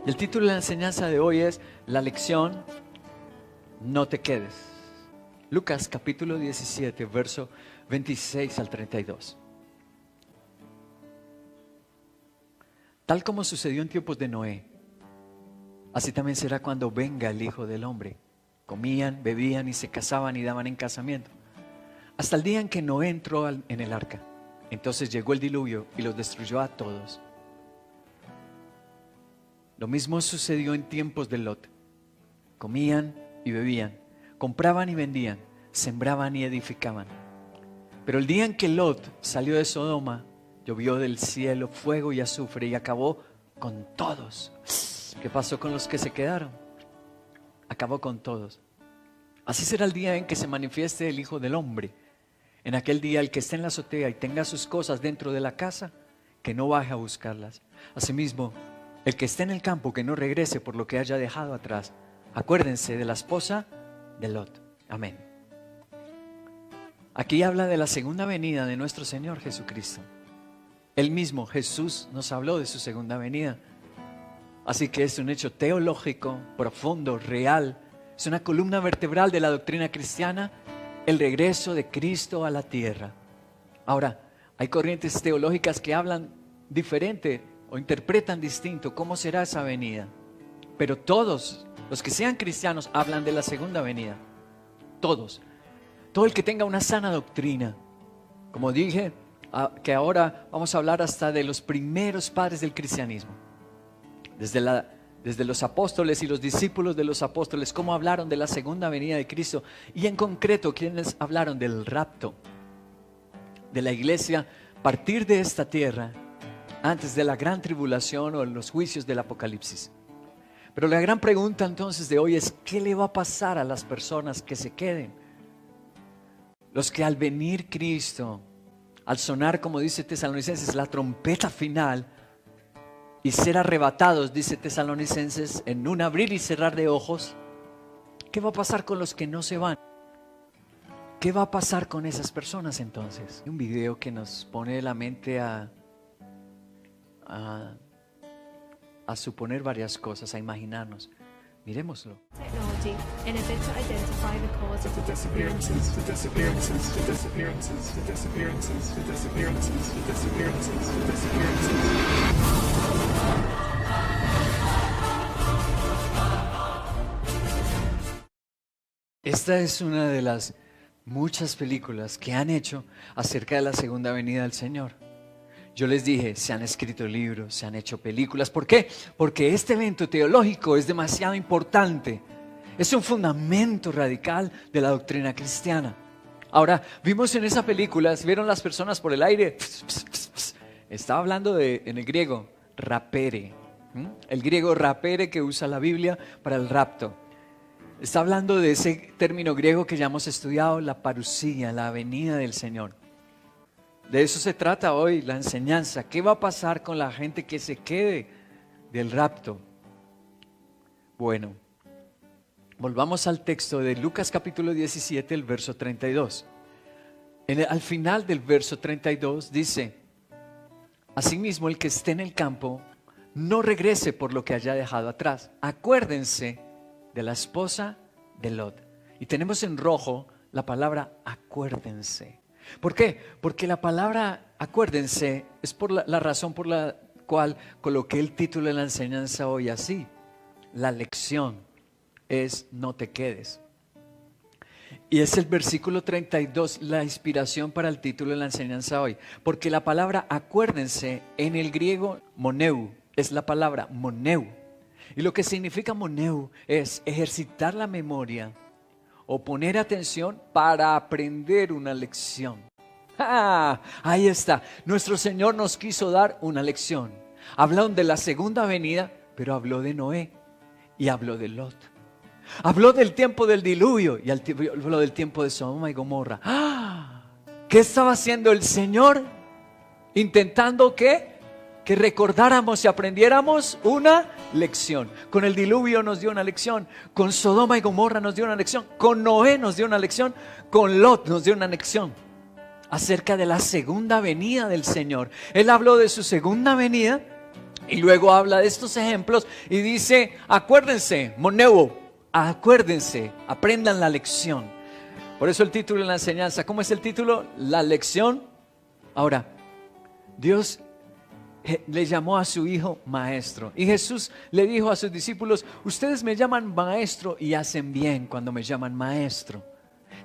Y el título de la enseñanza de hoy es La lección, no te quedes. Lucas capítulo 17, verso 26 al 32. Tal como sucedió en tiempos de Noé, así también será cuando venga el Hijo del Hombre. Comían, bebían y se casaban y daban en casamiento, hasta el día en que Noé entró en el arca. Entonces llegó el diluvio y los destruyó a todos. Lo mismo sucedió en tiempos de Lot. Comían y bebían, compraban y vendían, sembraban y edificaban. Pero el día en que Lot salió de Sodoma, llovió del cielo fuego y azufre y acabó con todos. ¿Qué pasó con los que se quedaron? Acabó con todos. Así será el día en que se manifieste el Hijo del Hombre. En aquel día el que esté en la azotea y tenga sus cosas dentro de la casa, que no baje a buscarlas. Asimismo, el que esté en el campo, que no regrese por lo que haya dejado atrás. Acuérdense de la esposa de Lot. Amén. Aquí habla de la segunda venida de nuestro Señor Jesucristo. Él mismo, Jesús, nos habló de su segunda venida. Así que es un hecho teológico, profundo, real. Es una columna vertebral de la doctrina cristiana, el regreso de Cristo a la tierra. Ahora, hay corrientes teológicas que hablan diferente o interpretan distinto cómo será esa venida. Pero todos los que sean cristianos hablan de la segunda venida. Todos. Todo el que tenga una sana doctrina. Como dije, que ahora vamos a hablar hasta de los primeros padres del cristianismo. Desde los apóstoles y los discípulos de los apóstoles, cómo hablaron de la segunda venida de Cristo. Y en concreto, quienes hablaron del rapto de la iglesia, partir de esta tierra, antes de la gran tribulación o en los juicios del Apocalipsis. Pero la gran pregunta entonces de hoy es, ¿qué le va a pasar a las personas que se queden? Los que al venir Cristo, al sonar, como dice Tesalonicenses, la trompeta final, y ser arrebatados, dice Tesalonicenses, en un abrir y cerrar de ojos, ¿qué va a pasar con los que no se van? ¿Qué va a pasar con esas personas entonces? Un video que nos pone la mente a suponer varias cosas, a imaginarnos. Miremoslo. Technology in a bid to identify the cause of the disappearances. Esta es una de las muchas películas que han hecho acerca de la segunda venida del Señor. Yo les dije, se han escrito libros, se han hecho películas. ¿Por qué? Porque este evento teológico es demasiado importante. Es un fundamento radical de la doctrina cristiana. Ahora, vimos en esa película, ¿vieron las personas por el aire? Estaba hablando en el griego, rapere. El griego rapere que usa la Biblia para el rapto. Está hablando de ese término griego que ya hemos estudiado, la parusía, la venida del Señor. De eso se trata hoy la enseñanza. ¿Qué va a pasar con la gente que se quede del rapto? Bueno, volvamos al texto de Lucas capítulo 17, el verso 32. Al final del verso 32 dice, asimismo el que esté en el campo, no regrese por lo que haya dejado atrás. Acuérdense de la esposa de Lot. Y tenemos en rojo la palabra acuérdense. ¿Por qué? Porque la palabra acuérdense es por la razón por la cual coloqué el título de la enseñanza hoy así. La lección es no te quedes. Y es el versículo 32 la inspiración para el título de la enseñanza hoy. Porque la palabra acuérdense en el griego moneu es la palabra moneu. Y lo que significa moneu es ejercitar la memoria o poner atención para aprender una lección. Ahí está. Nuestro Señor nos quiso dar una lección. Hablaron de la segunda venida, pero habló de Noé y habló de Lot. Habló del tiempo del diluvio y habló del tiempo de Sodoma y Gomorra. ¿Qué estaba haciendo el Señor? Intentando que recordáramos y aprendiéramos una lección. Con el diluvio nos dio una lección, con Sodoma y Gomorra nos dio una lección, con Noé nos dio una lección, con Lot nos dio una lección acerca de la segunda venida del Señor. Él habló de su segunda venida Y luego habla de estos ejemplos y dice, acuérdense, moneo, acuérdense, aprendan la lección. Por eso el título de la enseñanza, ¿cómo es el título? La lección. Ahora, Dios le llamó a su hijo maestro. Y Jesús le dijo a sus discípulos, ustedes me llaman maestro y hacen bien cuando me llaman maestro.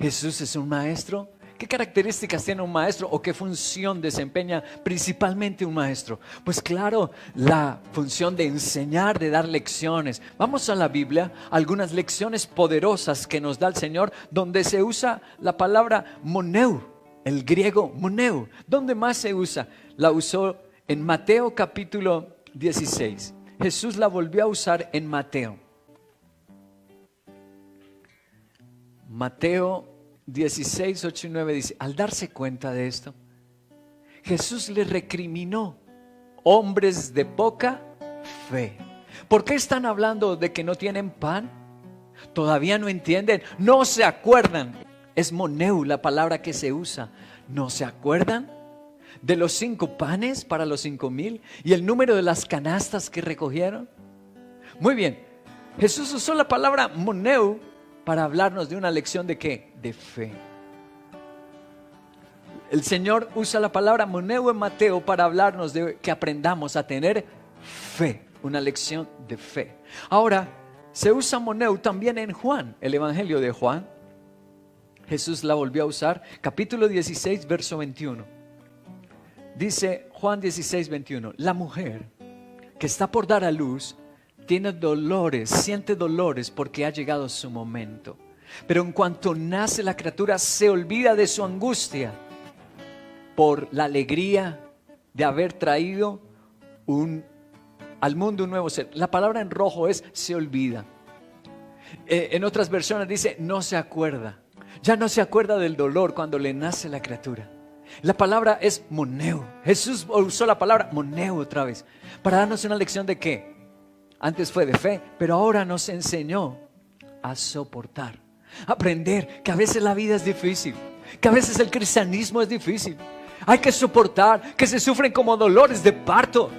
Jesús es un maestro. ¿Qué características tiene un maestro o qué función desempeña principalmente un maestro? Pues claro, la función de enseñar, de dar lecciones. Vamos a la Biblia, algunas lecciones poderosas que nos da el Señor, donde se usa la palabra moneu, el griego moneu. ¿Dónde más se usa? La usó en Mateo capítulo 16. Jesús la volvió a usar en Mateo. Mateo 16, 8 y 9 dice, al darse cuenta de esto, Jesús le recriminó, hombres de poca fe. ¿Por qué están hablando de que no tienen pan? ¿Todavía no entienden? ¿No se acuerdan? Es moneu la palabra que se usa. ¿No se acuerdan de los 5 panes para los 5,000 y el número de las canastas que recogieron? Muy bien, Jesús usó la palabra moneu para hablarnos de una lección de ¿qué? De fe. El Señor usa la palabra moneu en Mateo para hablarnos de que aprendamos a tener fe, una lección de fe. Ahora, se usa moneu también en Juan, el Evangelio de Juan. Jesús la volvió a usar, capítulo 16, verso 21. Dice Juan 16, 21, la mujer que está por dar a luz tiene dolores, siente dolores porque ha llegado su momento. Pero en cuanto nace la criatura se olvida de su angustia por la alegría de haber traído al mundo un nuevo ser. La palabra en rojo es se olvida. En otras versiones dice no se acuerda. Ya no se acuerda del dolor cuando le nace la criatura. La palabra es moneu. Jesús usó la palabra moneu otra vez para darnos una lección de ¿qué? Antes fue de fe, pero ahora nos enseñó a soportar, aprender que a veces la vida es difícil, que a veces el cristianismo es difícil. Hay que soportar, que se sufren como dolores de parto.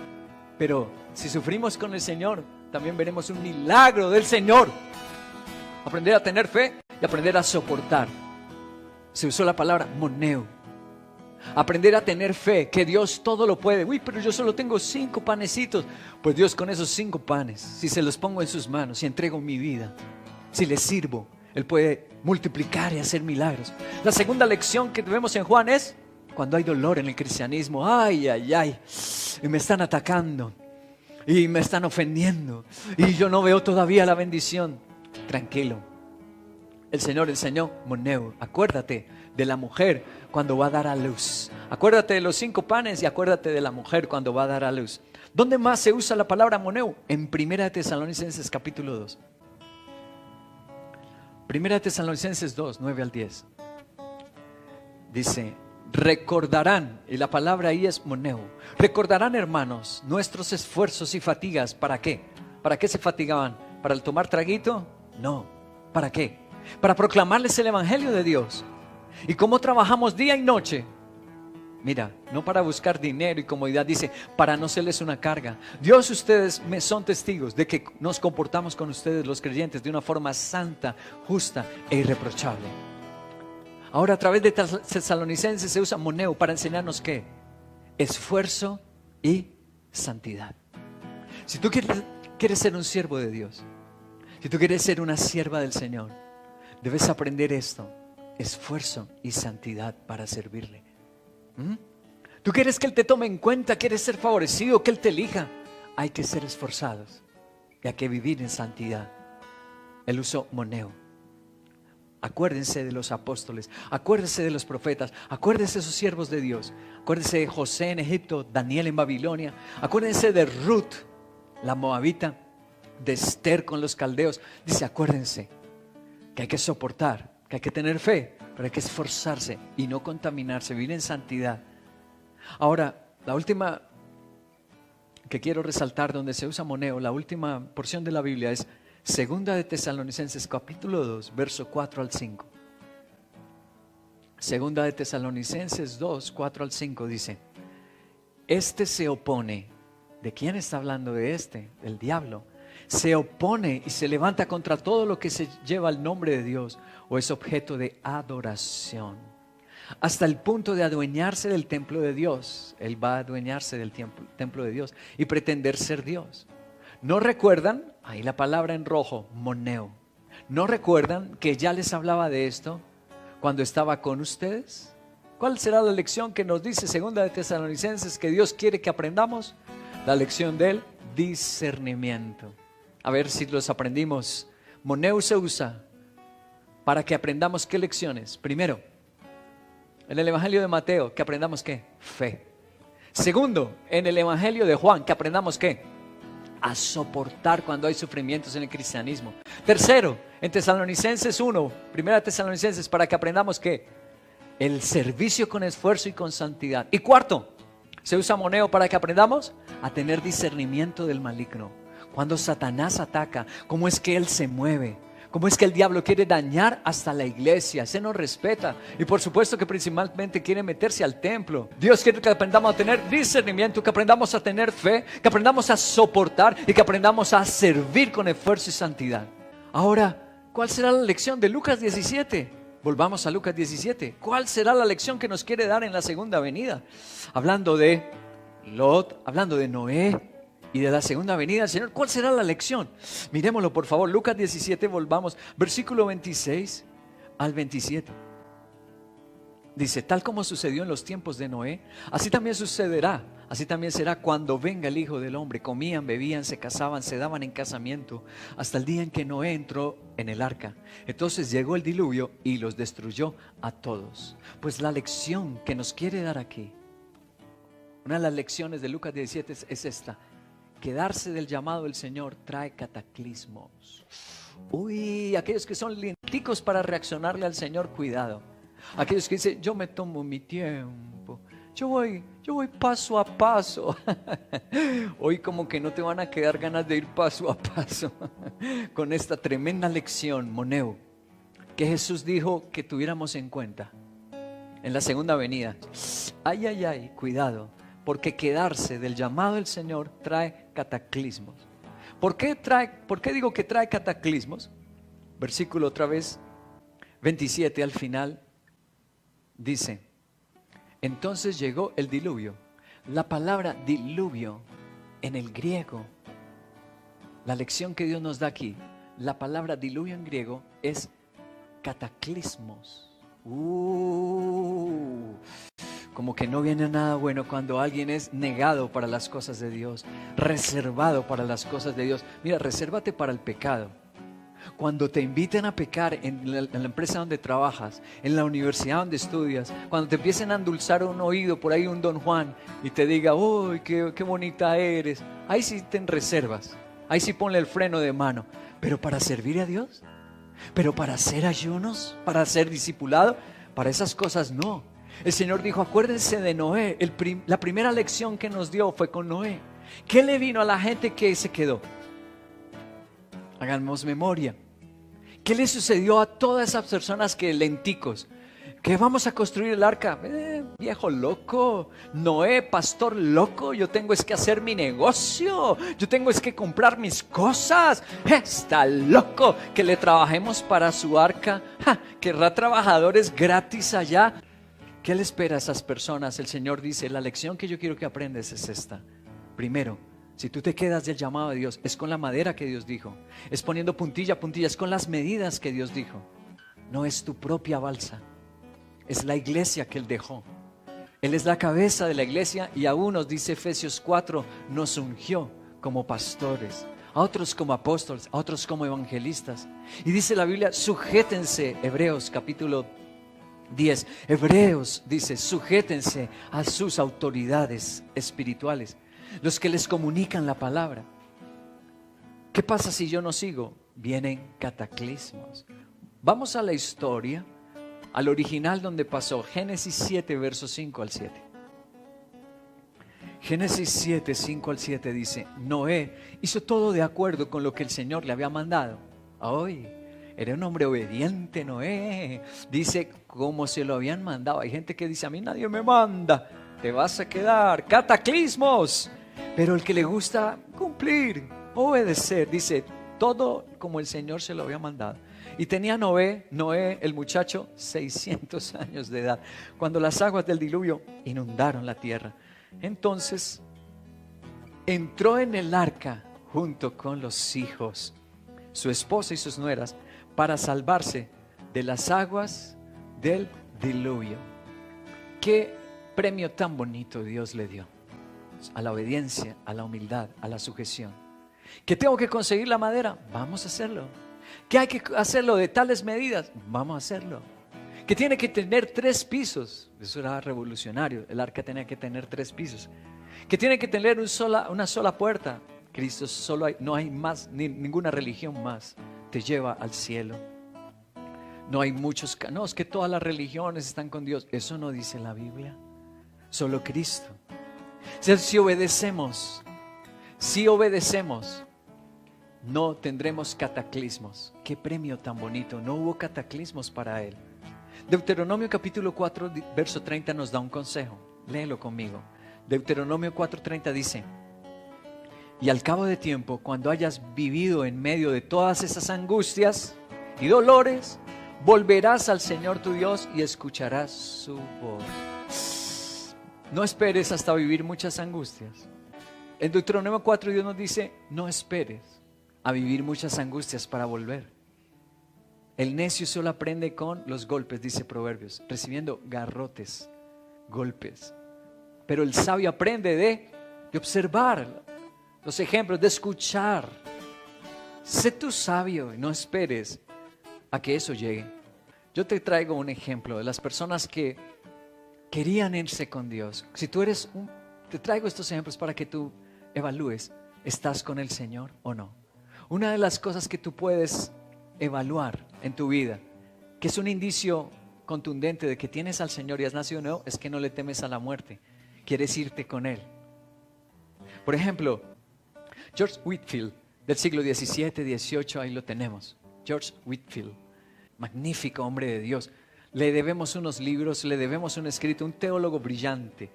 Pero si sufrimos con el Señor, también veremos un milagro del Señor. Aprender a tener fe y aprender a soportar. Se usó la palabra moneu. Aprender a tener fe, que Dios todo lo puede. Uy, pero yo solo tengo 5 panecitos. Pues Dios con esos 5 panes, si se los pongo en sus manos, si entrego mi vida, si le sirvo, Él puede multiplicar y hacer milagros. La segunda lección que vemos en Juan es cuando hay dolor en el cristianismo. Ay, ay, ay, y me están atacando y me están ofendiendo y yo no veo todavía la bendición. Tranquilo, el Señor enseñó moneu. Acuérdate de la mujer cuando va a dar a luz. Acuérdate de los 5 panes y acuérdate de la mujer cuando va a dar a luz. ¿Dónde más se usa la palabra moneu? En 1 Tesalonicenses capítulo 2. 1 Tesalonicenses 2, 9 al 10. Dice, recordarán, y la palabra ahí es moneu. Recordarán, hermanos, nuestros esfuerzos y fatigas. ¿Para qué? ¿Para qué se fatigaban? ¿Para el tomar traguito? No. ¿Para qué? Para proclamarles el evangelio de Dios. ¿Y cómo trabajamos día y noche? Mira, no para buscar dinero y comodidad, dice, para no serles una carga. Dios, ustedes me son testigos de que nos comportamos con ustedes los creyentes de una forma santa, justa e irreprochable. Ahora a través de Tesalonicenses se usa moneu para enseñarnos ¿qué? Esfuerzo y santidad. Si tú quieres ser un siervo de Dios, si tú quieres ser una sierva del Señor, debes aprender esto. Esfuerzo y santidad para servirle. ¿Tú quieres que Él te tome en cuenta? ¿Quieres ser favorecido? ¿Que Él te elija? Hay que ser esforzados y hay que vivir en santidad. Él usó moneu. Acuérdense de los apóstoles, acuérdense de los profetas, acuérdense de esos siervos de Dios. Acuérdense de José en Egipto, Daniel en Babilonia. Acuérdense de Ruth, la moabita, de Esther con los caldeos. Dice, acuérdense que hay que soportar, que hay que tener fe, pero hay que esforzarse y no contaminarse, vivir en santidad. Ahora, la última que quiero resaltar donde se usa moneu, la última porción de la Biblia es Segunda de Tesalonicenses capítulo 2, verso 4 al 5. Segunda de Tesalonicenses 2, 4 al 5 dice, este se opone, ¿De quién está hablando de este? Del diablo. Se opone y se levanta contra todo lo que se lleva el nombre de Dios o es objeto de adoración, hasta el punto de adueñarse del templo de Dios. Él va a adueñarse del templo de Dios y pretender ser Dios. ¿No recuerdan? Ahí la palabra en rojo, moneo. ¿No recuerdan que ya les hablaba de esto cuando estaba con ustedes? ¿Cuál será la lección que nos dice Segunda de Tesalonicenses que Dios quiere que aprendamos? La lección del discernimiento. A ver si los aprendimos. Moneo se usa para que aprendamos qué lecciones. Primero, en el Evangelio de Mateo, que aprendamos qué? Fe. Segundo, en el Evangelio de Juan, que aprendamos qué? A soportar cuando hay sufrimientos en el cristianismo. Tercero, en Tesalonicenses 1, Primera Tesalonicenses, para que aprendamos qué? El servicio con esfuerzo y con santidad. Y cuarto, se usa moneo para que aprendamos a tener discernimiento del maligno. Cuando Satanás ataca, cómo es que él se mueve, cómo es que el diablo quiere dañar hasta la iglesia, se nos respeta y por supuesto que principalmente quiere meterse al templo. Dios quiere que aprendamos a tener discernimiento, que aprendamos a tener fe, que aprendamos a soportar y que aprendamos a servir con esfuerzo y santidad. Ahora, ¿cuál será la lección de Lucas 17? Volvamos a Lucas 17. ¿Cuál será la lección que nos quiere dar en la segunda venida? Hablando de Lot, hablando de Noé y de la segunda venida del Señor. ¿Cuál será la lección? Miremoslo por favor. Lucas 17, volvamos. Versículo 26 al 27. Dice, tal como sucedió en los tiempos de Noé, así también sucederá. Así también será cuando venga el Hijo del Hombre. Comían, bebían, se casaban, se daban en casamiento, hasta el día en que Noé entró en el arca. Entonces llegó el diluvio y los destruyó a todos. Pues la lección que nos quiere dar aquí, una de las lecciones de Lucas 17 es esta: quedarse del llamado del Señor trae cataclismos. Uy, aquellos que son lenticos para reaccionarle al Señor, cuidado. Aquellos que dicen, yo me tomo mi tiempo, yo voy paso a paso. Hoy como que no te van a quedar ganas de ir paso a paso con esta tremenda lección, moneo, que Jesús dijo que tuviéramos en cuenta en la segunda venida. Ay, ay, ay, cuidado. Porque quedarse del llamado del Señor trae cataclismos. ¿Por qué digo que trae cataclismos? Versículo otra vez, 27 al final, dice, entonces llegó el diluvio. La palabra diluvio en el griego, la lección que Dios nos da aquí, la palabra diluvio en griego es cataclismos. Como que no viene nada bueno cuando alguien es negado para las cosas de Dios, reservado para las cosas de Dios. Mira, resérvate para el pecado. Cuando te inviten a pecar en la empresa donde trabajas, en la universidad donde estudias, cuando te empiecen a endulzar un oído por ahí un Don Juan y te diga, uy, qué bonita eres, ahí sí te reservas, ahí sí ponle el freno de mano. Pero para servir a Dios, pero para hacer ayunos, para ser discipulado, para esas cosas no. El Señor dijo, acuérdense de Noé. La primera lección que nos dio fue con Noé. ¿Qué le vino a la gente que se quedó? Hagamos memoria. ¿Qué le sucedió a todas esas personas que lenticos? ¿Que vamos a construir el arca? Viejo loco. Noé, pastor loco. Yo tengo es que hacer mi negocio. Yo tengo es que comprar mis cosas. Está loco. Que le trabajemos para su arca. Querrá trabajadores gratis allá. ¿Qué le espera a esas personas? El Señor dice, la lección que yo quiero que aprendas es esta. Primero, si tú te quedas del llamado de Dios, es con la madera que Dios dijo. Es poniendo puntilla a puntilla, es con las medidas que Dios dijo. No es tu propia balsa. Es la iglesia que Él dejó. Él es la cabeza de la iglesia y a unos, dice Efesios 4, nos ungió como pastores, a otros como apóstoles, a otros como evangelistas. Y dice la Biblia, sujétense, Hebreos capítulo 10, Hebreos dice, sujétense a sus autoridades espirituales, los que les comunican la palabra. ¿Qué pasa si yo no sigo? Vienen cataclismos. Vamos a la historia, al original donde pasó, Génesis 7, versos 5 al 7. Génesis 7, 5 al 7 dice, Noé hizo todo de acuerdo con lo que el Señor le había mandado. Hoy era un hombre obediente, Noé. Dice, como se lo habían mandado. Hay gente que dice, a mí nadie me manda, te vas a quedar. Cataclismos. Pero el que le gusta cumplir, obedecer, dice, todo como el Señor se lo había mandado. Y tenía Noé, el muchacho, 600 años de edad, cuando las aguas del diluvio inundaron la tierra. Entonces, entró en el arca junto con los hijos, su esposa y sus nueras, para salvarse de las aguas del diluvio. Qué premio tan bonito Dios le dio a la obediencia, a la humildad, a la sujeción. ¿Que tengo que conseguir la madera? Vamos a hacerlo. ¿Que hay que hacerlo de tales medidas? Vamos a hacerlo. ¿Que tiene que tener 3 pisos? Eso era revolucionario. El arca tenía que tener 3 pisos. ¿Que tiene que tener una sola puerta? Cristo solo hay, no hay más, ninguna religión más te lleva al cielo. No hay muchos, no, es que todas las religiones están con Dios. Eso no dice la Biblia. Solo Cristo. Si obedecemos, no tendremos cataclismos. Qué premio tan bonito. No hubo cataclismos para él. Deuteronomio capítulo 4, verso 30 nos da un consejo. Léelo conmigo. Deuteronomio 4:30 dice: y al cabo de tiempo, cuando hayas vivido en medio de todas esas angustias y dolores, volverás al Señor tu Dios y escucharás su voz. No esperes hasta vivir muchas angustias. En Deuteronomio 4 Dios nos dice: no esperes a vivir muchas angustias para volver. El necio solo aprende con los golpes, dice Proverbios, recibiendo garrotes, golpes. Pero el sabio aprende de observar los ejemplos, de escuchar. Sé tú sabio y no esperes a que eso llegue. Yo te traigo un ejemplo de las personas que querían irse con Dios. Si tú eres te traigo estos ejemplos para que tú evalúes, ¿estás con el Señor o no? Una de las cosas que tú puedes evaluar en tu vida, que es un indicio contundente de que tienes al Señor y has nacido de nuevo, es que no le temes a la muerte. Quieres irte con Él. Por ejemplo, George Whitefield, del siglo XVII, XVIII, ahí lo tenemos. George Whitefield, magnífico hombre de Dios. Le debemos unos libros, le debemos un escrito, un teólogo brillante.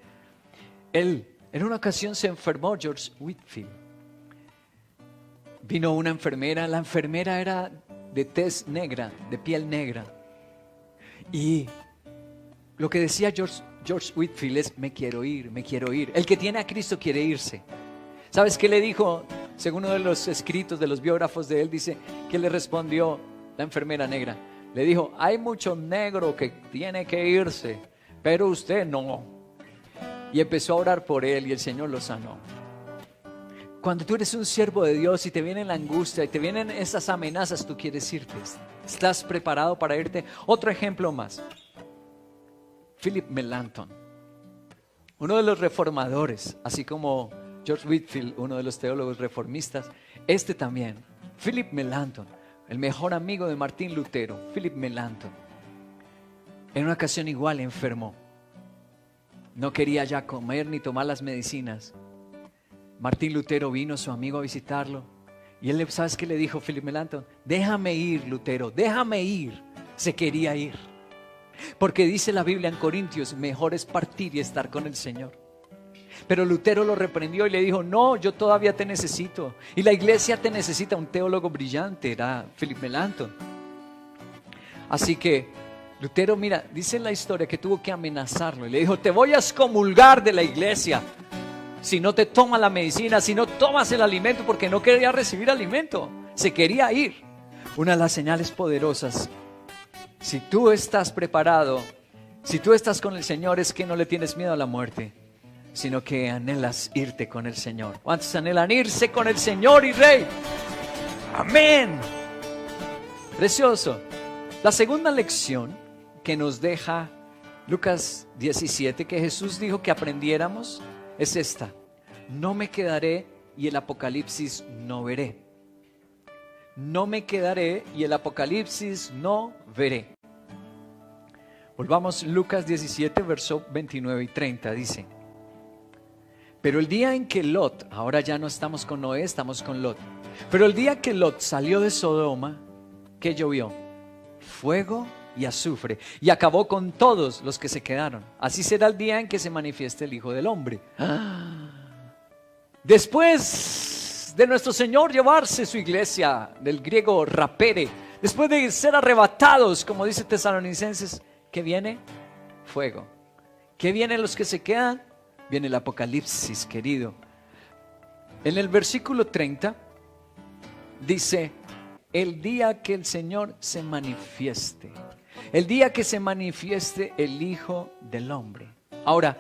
Él, en una ocasión se enfermó, George Whitefield. Vino una enfermera, la enfermera era de tez negra, de piel negra. Y lo que decía George Whitefield es: me quiero ir, me quiero ir. El que tiene a Cristo quiere irse. ¿Sabes qué le dijo? Según uno de los escritos de los biógrafos de él, dice que le respondió la enfermera negra. Le dijo: hay mucho negro que tiene que irse, pero usted no. Y empezó a orar por él y el Señor lo sanó. Cuando tú eres un siervo de Dios y te viene la angustia y te vienen esas amenazas, tú quieres irte. ¿Estás preparado para irte? Otro ejemplo más. Philip Melanchthon, uno de los reformadores, así como George Whitefield, uno de los teólogos reformistas, también, Philip Melanchthon, el mejor amigo de Martín Lutero, Philip Melanchthon, en una ocasión igual enfermó. No quería ya comer ni tomar las medicinas. Martín Lutero vino, su amigo, a visitarlo. Y él, ¿sabes qué le dijo Philip Melanchthon? Déjame ir, Lutero, déjame ir. Se quería ir. Porque dice la Biblia en Corintios: mejor es partir y estar con el Señor. Pero Lutero lo reprendió y le dijo: no, yo todavía te necesito. Y la iglesia te necesita. Un teólogo brillante era Philip Melanchthon. Así que Lutero, mira, dice la historia que tuvo que amenazarlo. Y le dijo: te voy a excomulgar de la iglesia si no te tomas la medicina, si no tomas el alimento, porque no quería recibir alimento, se quería ir. Una de las señales poderosas, si tú estás preparado, si tú estás con el Señor, es que no le tienes miedo a la muerte, sino que anhelas irte con el Señor. ¿Cuántos anhelan irse con el Señor y Rey? Amén. Precioso. La segunda lección que nos deja Lucas 17, que Jesús dijo que aprendiéramos, es esta: no me quedaré y el Apocalipsis no veré. No me quedaré y el Apocalipsis no veré. Volvamos, Lucas 17, verso 29 y 30, dice: pero el día en que Lot, ahora ya no estamos con Noé, estamos con Lot. Pero el día que Lot salió de Sodoma, ¿qué llovió? Fuego y azufre, y acabó con todos los que se quedaron. Así será el día en que se manifieste el Hijo del Hombre. Después de nuestro Señor llevarse su iglesia, del griego rapere, después de ser arrebatados, como dice Tesalonicenses, ¿qué viene? Fuego. ¿Qué vienen los que se quedan? Viene el Apocalipsis, querido. En el versículo 30 dice, el día que el Señor se manifieste, el día que se manifieste el Hijo del Hombre. Ahora,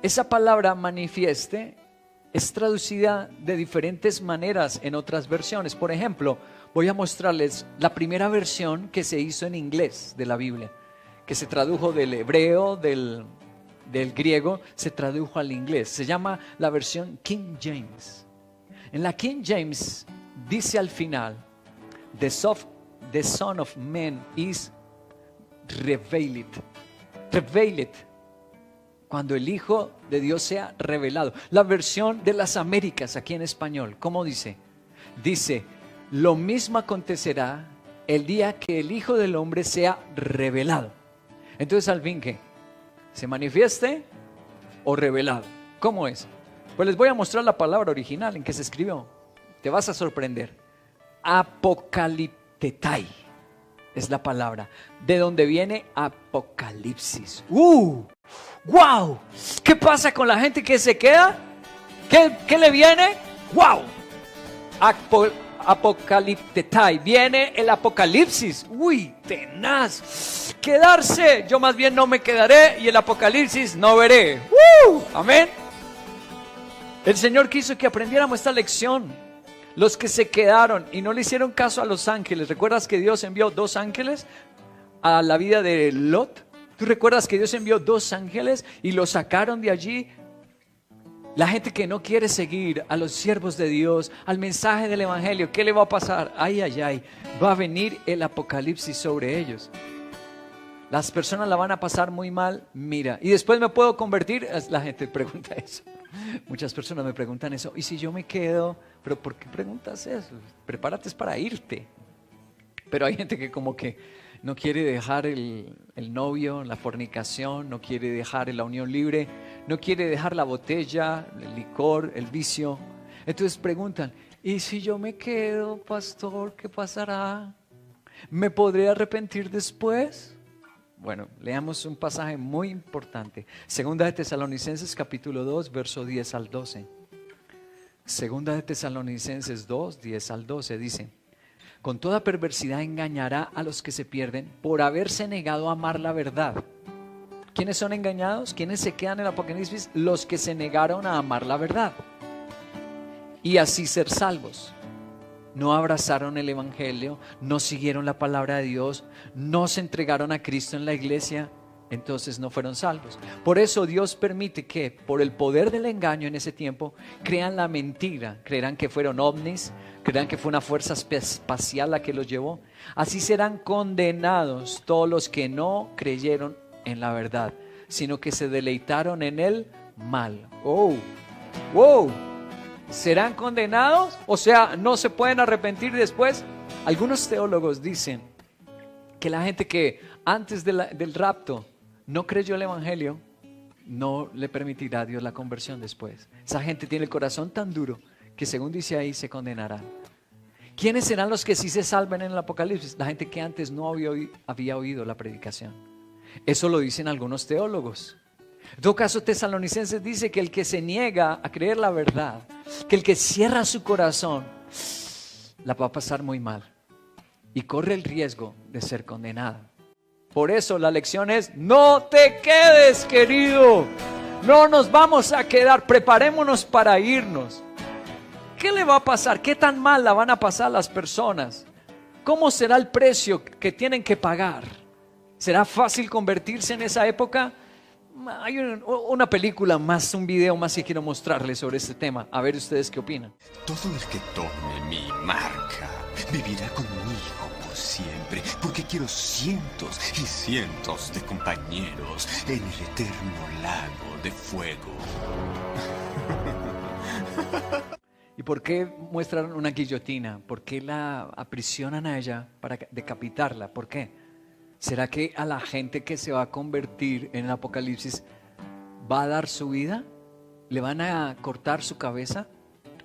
esa palabra manifieste es traducida de diferentes maneras en otras versiones. Por ejemplo, voy a mostrarles la primera versión que se hizo en inglés de la Biblia, que se tradujo del hebreo, del griego, se tradujo al inglés. Se llama la versión King James. En la King James dice al final, the Son of Man is revealed. Revealed. Cuando el Hijo de Dios sea revelado. La versión de las Américas aquí en español, ¿cómo dice? Dice, lo mismo acontecerá el día que el Hijo del Hombre sea revelado. Entonces, al fin, ¿qué? ¿Se manifieste o revelado? ¿Cómo es? Pues les voy a mostrar la palabra original en que se escribió. Te vas a sorprender. Apocaliptetai es la palabra, de donde viene Apocalipsis. ¡Wow! ¿Qué pasa con la gente que se queda? ¿Qué le viene? ¡Wow! Apocaliptetai, viene el Apocalipsis. ¡Uy, tenaz! Quedarse, yo más bien no me quedaré y el Apocalipsis no veré. Amén. El Señor quiso que aprendiéramos esta lección. Los que se quedaron y no le hicieron caso a los ángeles. ¿Recuerdas que Dios envió 2 ángeles a la vida de Lot? ¿Tú recuerdas que Dios envió 2 ángeles y los sacaron de allí? La gente que no quiere seguir a los siervos de Dios, al mensaje del evangelio, ¿qué le va a pasar? Ay, ay, ay, va a venir el Apocalipsis sobre ellos. Las personas la van a pasar muy mal. Mira, y después me puedo convertir. La gente pregunta eso. Muchas personas me preguntan eso. ¿Y si yo me quedo? ¿Pero por qué preguntas eso? Prepárate para irte. Pero hay gente que como que no quiere dejar el novio, la fornicación, no quiere dejar la unión libre, no quiere dejar la botella, el licor, el vicio. Entonces preguntan, ¿y si yo me quedo, pastor, qué pasará? ¿Me podré arrepentir después? Bueno, leamos un pasaje muy importante. Segunda de Tesalonicenses capítulo 2, verso 10 al 12. Segunda de Tesalonicenses 2, 10 al 12 dice: con toda perversidad engañará a los que se pierden por haberse negado a amar la verdad. ¿Quiénes son engañados? ¿Quiénes se quedan en el Apocalipsis? Los que se negaron a amar la verdad y así ser salvos. No abrazaron el evangelio, no siguieron la palabra de Dios, no se entregaron a Cristo en la iglesia, entonces no fueron salvos. Por eso Dios permite que por el poder del engaño en ese tiempo crean la mentira, creerán que fueron ovnis, creerán que fue una fuerza espacial la que los llevó. Así serán condenados todos los que no creyeron en la verdad, sino que se deleitaron en el mal. ¡Wow! ¿Serán condenados? O sea, ¿no se pueden arrepentir después? Algunos teólogos dicen que la gente que antes del rapto no creyó el evangelio, no le permitirá a Dios la conversión después. Esa gente tiene el corazón tan duro que, según dice ahí, se condenarán. ¿Quiénes serán los que sí se salven en el Apocalipsis? La gente que antes no había oído la predicación. Eso lo dicen algunos teólogos. En todo caso, Tesalonicenses dice que el que se niega a creer la verdad, que el que cierra su corazón, la va a pasar muy mal y corre el riesgo de ser condenado. Por eso la lección es: no te quedes, querido. No nos vamos a quedar, preparémonos para irnos. ¿Qué le va a pasar? ¿Qué tan mal la van a pasar las personas? ¿Cómo será el precio que tienen que pagar? ¿Será fácil convertirse en esa época? Hay una película más, un video más que quiero mostrarles sobre este tema. A ver ustedes qué opinan. Todo el que tome mi marca vivirá conmigo por siempre, porque quiero cientos y cientos de compañeros en el eterno lago de fuego. ¿Y por qué muestran una guillotina? ¿Por qué la aprisionan a ella para decapitarla? ¿Por qué? ¿Será que a la gente que se va a convertir en el Apocalipsis va a dar su vida? ¿Le van a cortar su cabeza?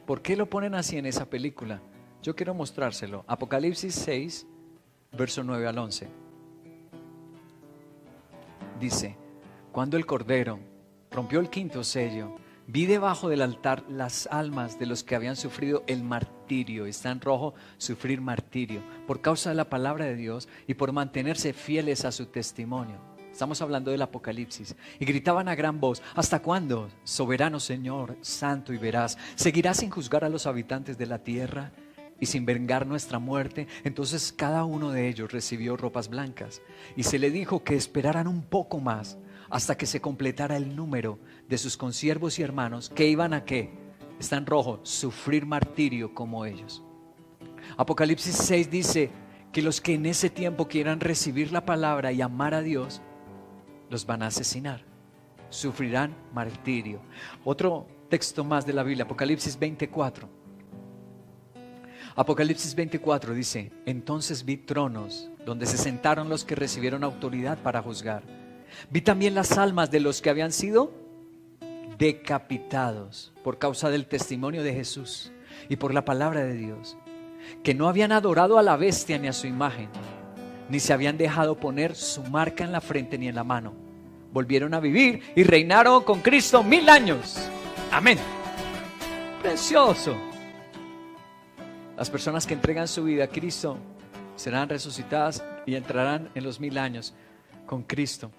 ¿Por qué lo ponen así en esa película? Yo quiero mostrárselo. Apocalipsis 6, verso 9 al 11. Dice, cuando el Cordero rompió el quinto sello, vi debajo del altar las almas de los que habían sufrido el martirio. Está en rojo, sufrir martirio, por causa de la palabra de Dios y por mantenerse fieles a su testimonio. Estamos hablando del Apocalipsis. Y gritaban a gran voz, ¿hasta cuándo, soberano Señor, santo y veraz, seguirás sin juzgar a los habitantes de la tierra y sin vengar nuestra muerte? Entonces cada uno de ellos recibió ropas blancas y se le dijo que esperaran un poco más hasta que se completara el número de sus consiervos y hermanos que iban a ¿qué? Está en rojo, sufrir martirio como ellos. Apocalipsis 6 dice que los que en ese tiempo quieran recibir la palabra y amar a Dios, los van a asesinar, sufrirán martirio. Otro texto más de la Biblia, Apocalipsis 24. Apocalipsis 24 dice, entonces vi tronos donde se sentaron los que recibieron autoridad para juzgar. Vi también las almas de los que habían sido decapitados por causa del testimonio de Jesús y por la palabra de Dios, que no habían adorado a la bestia ni a su imagen, ni se habían dejado poner su marca en la frente ni en la mano. Volvieron a vivir y reinaron con Cristo 1000 años. Amén. Precioso. Las personas que entregan su vida a Cristo serán resucitadas y entrarán en los 1000 años con Cristo.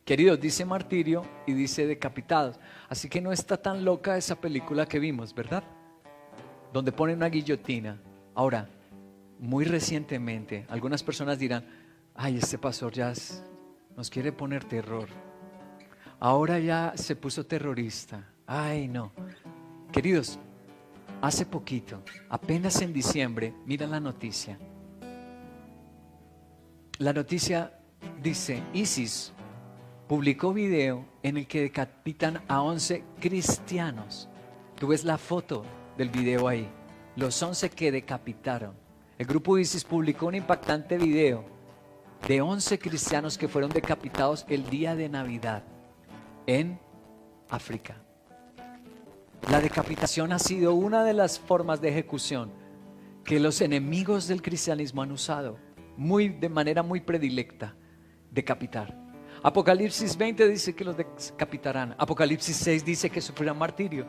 Queridos, dice martirio y dice decapitados. Así que no está tan loca esa película que vimos, ¿verdad? Donde ponen una guillotina. Ahora, muy recientemente, algunas personas dirán, ay, este pastor ya nos quiere poner terror. Ahora ya se puso terrorista. Ay, no. Queridos, hace poquito, apenas en diciembre, mira la noticia. La noticia dice, ISIS publicó video en el que decapitan a 11 cristianos. Tú ves la foto del video ahí. Los 11 que decapitaron. El grupo ISIS publicó un impactante video de 11 cristianos que fueron decapitados el día de Navidad en África. La decapitación ha sido una de las formas de ejecución que los enemigos del cristianismo han usado de manera muy predilecta, decapitar. Apocalipsis 20 dice que los decapitarán. Apocalipsis 6 dice que sufrirán martirio.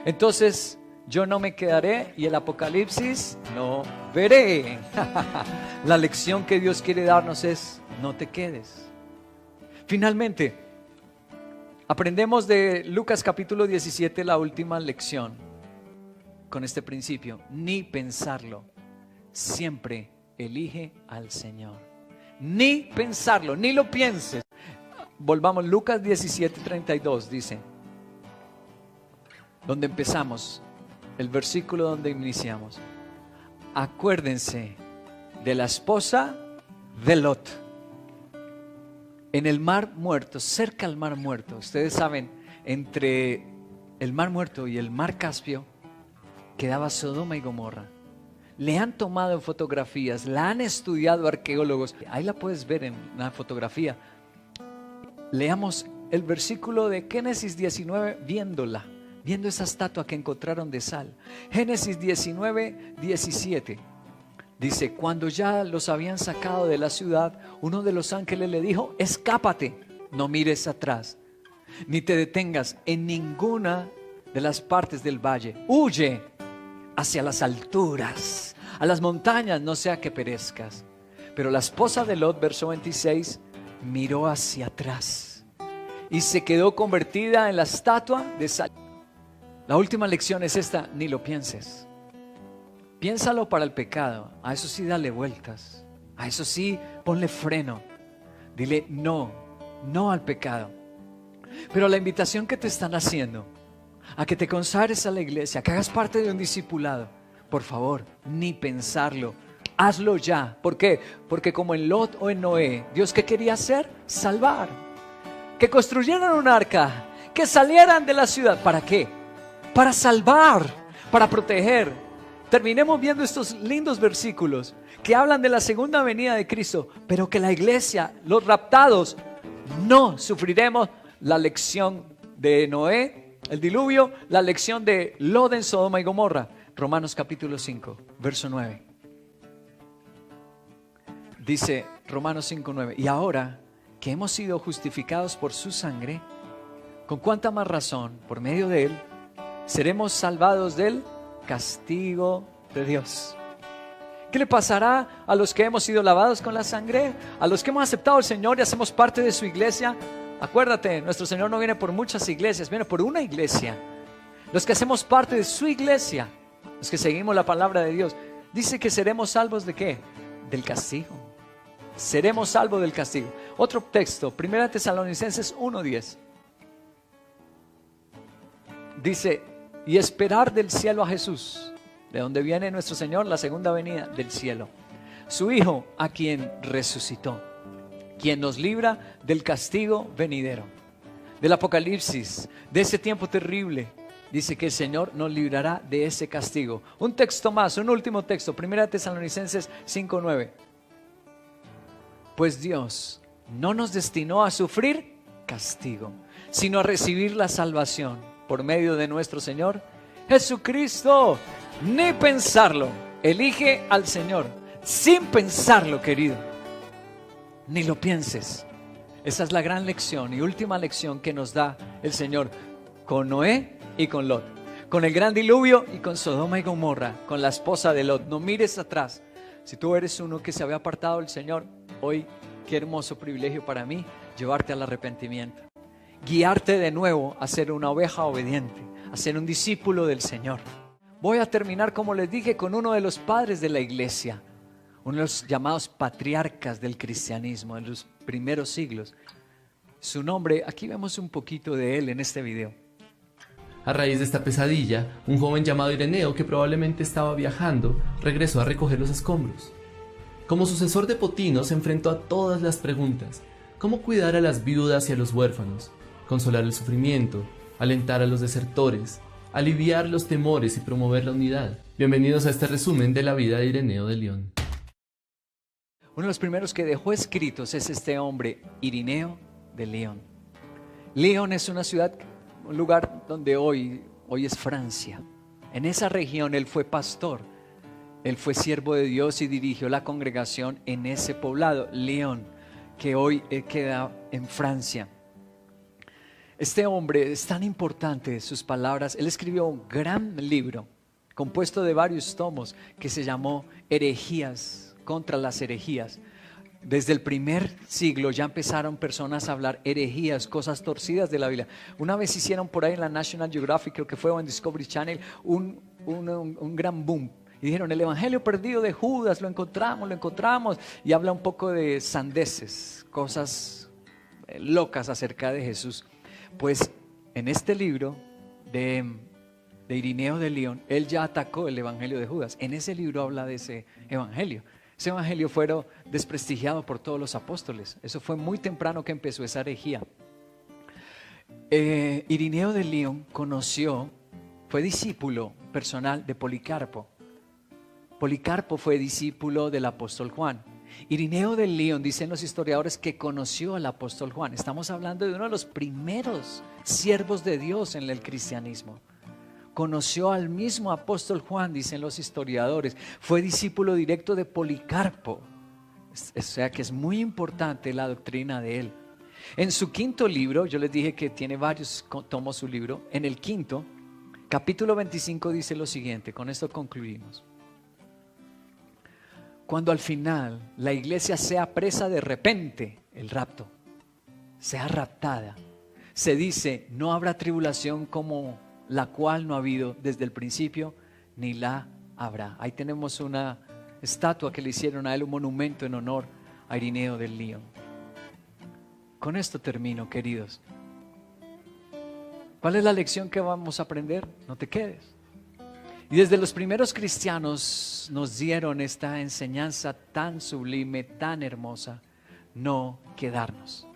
Entonces yo no me quedaré y el Apocalipsis no veré. La lección que Dios quiere darnos es: no te quedes. Finalmente, aprendemos de Lucas capítulo 17 la última lección con este principio: ni pensarlo, siempre elige al Señor. Ni pensarlo, ni lo pienses. Volvamos, Lucas 17:32 dice, donde empezamos, el versículo donde iniciamos: acuérdense de la esposa de Lot en el mar muerto, cerca al mar muerto. Ustedes saben, entre el mar muerto y el mar Caspio quedaba Sodoma y Gomorra. Le han tomado fotografías, la han estudiado arqueólogos. Ahí la puedes ver en una fotografía. Leamos el versículo de Génesis 19 viendo esa estatua que encontraron de sal. Génesis 19:17 dice: cuando ya los habían sacado de la ciudad, uno de los ángeles le dijo: escápate, no mires atrás, ni te detengas en ninguna de las partes del valle. Huye hacia las alturas, a las montañas, no sea que perezcas. Pero la esposa de Lot, verso 26, miró hacia atrás y se quedó convertida en la estatua de sal. La última lección es esta: ni lo pienses. Piénsalo para el pecado, a eso sí dale vueltas, a eso sí ponle freno. Dile no al pecado. Pero la invitación que te están haciendo a que te consagres a la iglesia, que hagas parte de un discipulado, por favor, ni pensarlo, hazlo ya. ¿Por qué? Porque como en Lot o en Noé, Dios, ¿qué quería hacer? Salvar. Que construyeran un arca, que salieran de la ciudad. ¿Para qué? Para salvar, para proteger. Terminemos viendo estos lindos versículos que hablan de la segunda venida de Cristo, pero que la iglesia, los raptados, no sufriremos la lección de Noé El diluvio, la lección de Lot en Sodoma y Gomorra. Romanos capítulo 5, verso 9. Dice Romanos 5, 9. Y ahora que hemos sido justificados por su sangre, ¿con cuánta más razón, por medio de él, seremos salvados del castigo de Dios? ¿Qué le pasará a los que hemos sido lavados con la sangre? A los que hemos aceptado al Señor y hacemos parte de su iglesia. Acuérdate, nuestro Señor no viene por muchas iglesias, viene por una iglesia. Los que hacemos parte de su iglesia, los que seguimos la palabra de Dios, dice que seremos salvos ¿de qué? Del castigo. Seremos salvos del castigo. Otro texto, 1 Tesalonicenses 1:10. Dice, y esperar del cielo a Jesús, de donde viene nuestro Señor, la segunda venida del cielo, su Hijo, a quien resucitó, quien nos libra del castigo venidero, del apocalipsis, de ese tiempo terrible. Dice que el Señor nos librará de ese castigo. Un texto más, un último texto, 1 Tesalonicenses 5:9. Pues Dios no nos destinó a sufrir castigo, sino a recibir la salvación por medio de nuestro Señor Jesucristo. Ni pensarlo, elige al Señor, sin pensarlo, querido. Ni lo pienses. Esa es la gran lección y última lección que nos da el Señor con Noé y con Lot, con el gran diluvio y con Sodoma y Gomorra, con la esposa de Lot. No mires atrás. Si tú eres uno que se había apartado del Señor, hoy qué hermoso privilegio para mí llevarte al arrepentimiento, guiarte de nuevo a ser una oveja obediente, a ser un discípulo del Señor. Voy a terminar, como les dije, con uno de los padres de la iglesia, uno de los llamados patriarcas del cristianismo en los primeros siglos. Su nombre, aquí vemos un poquito de él en este video. A raíz de esta pesadilla, un joven llamado Ireneo, que probablemente estaba viajando, regresó a recoger los escombros. Como sucesor de Potino, se enfrentó a todas las preguntas: cómo cuidar a las viudas y a los huérfanos, consolar el sufrimiento, alentar a los desertores, aliviar los temores y promover la unidad. Bienvenidos a este resumen de la vida de Ireneo de León. Uno de los primeros que dejó escritos es este hombre, Ireneo de León. León es una ciudad, un lugar donde hoy es Francia. En esa región él fue pastor, él fue siervo de Dios y dirigió la congregación en ese poblado, León, que hoy queda en Francia. Este hombre es tan importante, sus palabras. Él escribió un gran libro compuesto de varios tomos que se llamó Herejías, contra las herejías. Desde el primer siglo ya empezaron personas a hablar herejías, cosas torcidas de la Biblia. Una vez hicieron por ahí en la National Geographic, creo que fue, o en Discovery Channel, un gran boom. Y dijeron, el evangelio perdido de Judas, lo encontramos. Y habla un poco de sandeces, cosas locas acerca de Jesús. Pues en este libro de Ireneo de León, él ya atacó el evangelio de Judas. En ese libro habla de ese evangelio. Ese evangelio fue desprestigiado por todos los apóstoles. Eso fue muy temprano que empezó esa herejía. Ireneo de León fue discípulo personal de Policarpo. Policarpo fue discípulo del apóstol Juan. Ireneo de León, dicen los historiadores, que conoció al apóstol Juan. Estamos hablando de uno de los primeros siervos de Dios en el cristianismo. Conoció al mismo apóstol Juan, dicen los historiadores. Fue discípulo directo de Policarpo. O sea que es muy importante la doctrina de él. En su quinto libro, yo les dije que tiene varios tomos su libro. En el quinto, capítulo 25 dice lo siguiente, con esto concluimos. Cuando al final la iglesia sea presa de repente, el rapto, sea raptada, se dice, no habrá tribulación como la cual no ha habido desde el principio, ni la habrá. Ahí tenemos una estatua que le hicieron a él, un monumento en honor a Ireneo de León. Con esto termino, queridos. ¿Cuál es la lección que vamos a aprender? No te quedes. Y desde los primeros cristianos nos dieron esta enseñanza tan sublime, tan hermosa, no quedarnos.